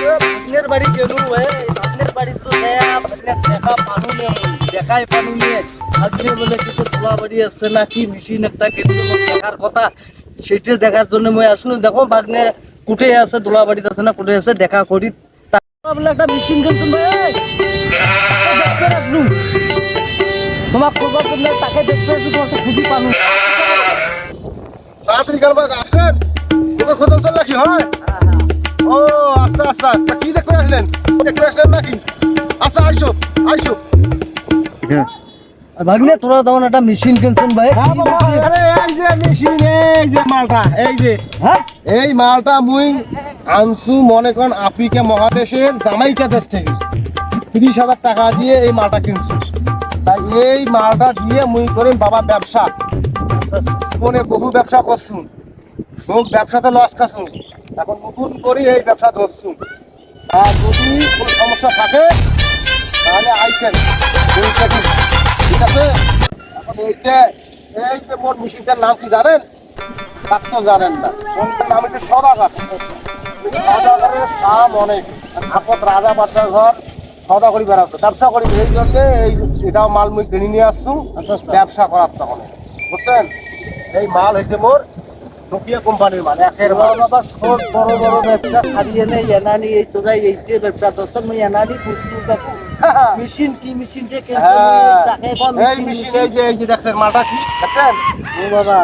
আপনার বাড়ি গেলু আপনার বাড়ি তো দেখা পানু দেখাই পানু নিয়ে আপনি বলে কিছু তোলা বাড়ি আছে নাকি মেশিন একটা কিন্তু দেখার কথা সেটা দেখার জন্য মই আসলে দেখো বাগনে কুটে আছে দোলা বাড়িতে আছে না কুটে আছে দেখা করি বলে একটা মেশিন কিনতুন ভাই দেখতে আসলু তোমার খবর করলে তাকে দেখতে আসলু তোমাকে খুঁজি পানু তাড়াতাড়ি গেল আসেন তোকে খোঁজ চল নাকি হয় ও আচ্ছা আচ্ছা তা কি দেখতে আসলেন নাকি আচ্ছা আইসো আইসো ভাগনে তোরা তখন একটা মেশিন কিনছেন ভাই আরে এই যে মেশিন এই যে মালটা এই যে হ্যাঁ এই মালটা মুই আনছু মনে করেন আফ্রিকা মহাদেশের জামাইকা দেশ থেকে 30,000 টাকা দিয়ে এই মালটা কিনছি তাই এই মালটা দিয়ে মুই করেন বাবা ব্যবসা মনে বহু ব্যবসা করছুন বহু ব্যবসাতে লস খাচ্ছুন এখন নতুন করে এই ব্যবসা ধরছুন আর যদি কোনো সমস্যা থাকে তাহলে আইসেন ঠিক আছে এখন এই যে মোর মেশিনটার নাম কি জানেন তা তো জানেন না কোনটার নাম হচ্ছে সদাগর সদাগরের দাম অনেক আপদ রাজা বাদশাহ ঘর সদা করি বেড়াতো ব্যবসা করি এই জন্য এটাও মাল মুই কিনে নিয়ে আসছু ব্যবসা করার তখন বুঝছেন এই মাল হয়েছে মোর নোকিয়া কোম্পানির মাল একের বাবা সব বড় বড় ব্যবসা ছাড়িয়ে নেই এনানি এই তোরাই এইতে ব্যবসা দোস্ত মই এনানি বুঝতে যাবো মেশিন কি মেশিন দিয়ে কেন তাকে কোন এই মেশিন এই যে দেখছেন মালটা কি দেখছেন ও বাবা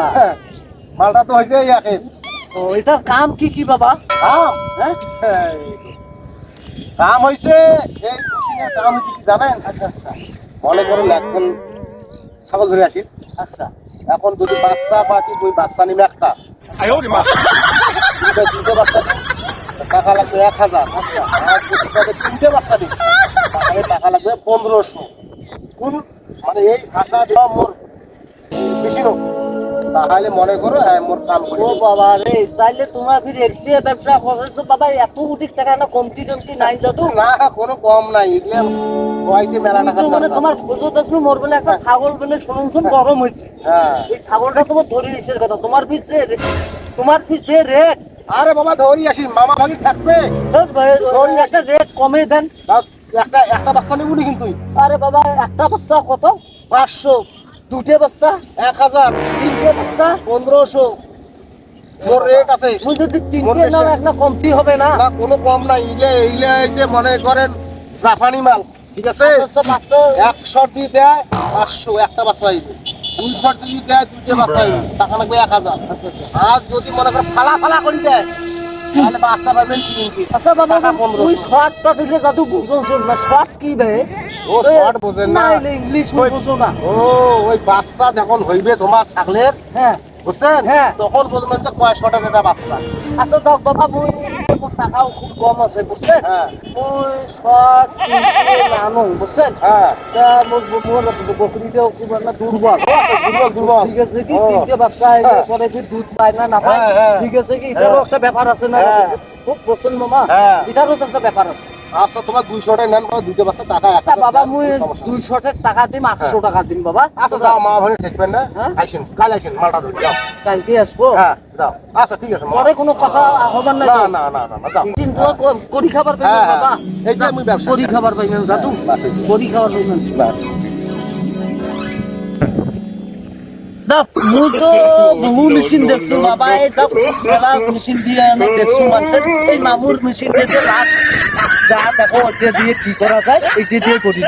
মালটা তো হয়েছে এই একের ও এটার কাম কি বাবা কাম হ্যাঁ কাম হয়েছে এই মেশিনের কাম হয়েছে কি জানেন আচ্ছা আচ্ছা মনে করে লাগছেন ছাগল ধরে আসি আচ্ছা এখন যদি বাচ্চা পাখি ওই বাচ্চা নিবে একটা দুটো বাচ্চা দিন টাকা লাগবে 1,000 আচ্ছা আর যদি তাদের 3টে বাচ্চা দিন তাহলে টাকা লাগবে 1500 কোন মানে এই ভাষা দেওয়া মোর বেশি হোক তাহলে মনে করো মোর কাম করি ও বাবা রে তাইলে তোমার ফির একলিয়ে ব্যবসা করছো বাবা এত কোটি টাকা না কমতি নাই জাদু না কোনো কম নাই এগুলো কয়তে মেলা টাকা তো মানে তোমার খোঁজো দাসনু মোর বলে একটা ছাগল বলে শুনুন গরম হইছে হ্যাঁ এই ছাগলটা তোমার ধরে এসের কথা তোমার পিছে রেট আরে বাবা ধরি আসি মামা ভাগি থাকবে একটা রেট কমে দেন তাও একটা বাচ্চা নেবো নি কিন্তু আরে বাবা একটা বাচ্চা কত 500 দুটে বাচ্চা 1000 তিনটে বাচ্চা 1500 মোর রেট আছে তুই যদি তিনটে নাও একটা কমতি হবে না না কোনো কম নাই ইলে এসে মনে করেন জাপানি মাল ঠিক আছে আচ্ছা বাচ্চা 100 দিয়ে দেয় 500 একটা বাচ্চা হইবে 200 দিয়ে দেয় দুটো বাচ্চা হইবে টাকা লাগবে 1000 আচ্ছা আচ্ছা আর যদি মনে করেন ফালা করে দেয় তাহলে বাচ্চা পাবেন 3 আচ্ছা বাবা তুই শর্টটা তুই জাদু বুঝছো না শর্ট কি বে ও শর্ট বোঝেন না ইংলিশ বুঝো না ও ওই বাচ্চা যখন হইবে তোমার ছাগলের হ্যাঁ বুঝছেন হ্যাঁ। তখন বলবেন তো কয় শটার একটা বাচ্চা আচ্ছা দাও বাবা মুই টাকাও খুব কম আছে বুঝছেন হ্যাঁ মুই শর্ট কিনতে নানো বুঝছেন হ্যাঁ তা মোর বকরিটাও খুব একটা দুর্বল দুর্বল ঠিক আছে কি ও। তিনটে বাচ্চা হ্যাঁ। পরে কি দুধ পায় না পায় হ্যাঁ, হ্যাঁ। ঠিক আছে কি এটারও একটা ব্যাপার আছে না হ্যাঁ। খুব বলছেন মামা হ্যাঁ। এটারও তো একটা ব্যাপার আছে আচ্ছা তোমার 200 টাকা নেন বাবা দুটো বাচ্চা টাকা তা বাবা মুই 200 টাকা দিম 800 টাকা দিম বাবা আচ্ছা যাও মা ভাই দেখবেন না হ্যাঁ? আইসেন কাল আইসেন মালটা ধরে যাও কালকে আসবো হ্যাঁ যাও আচ্ছা ঠিক আছে মা। পরে কোনো কথা হবার নাই না তো? না না না না, যাও কিন্তু করি খাবার হ্যাঁ, পাইবেন হ্যাঁ। বাবা এই যে আমি ব্যবসা করি খাবার পাইবেন জাদু করি খাবার পাইবেন দেখ মুই তো বহু মেশিন দেখছো বাবা এই সব মেলা মেশিন দিয়ে আমি দেখছো মানুষের এই মামুর মেশিন দিয়ে লাস্ট যা দেখো ওটা দিয়ে কি করা যায় এইটা দিয়ে করি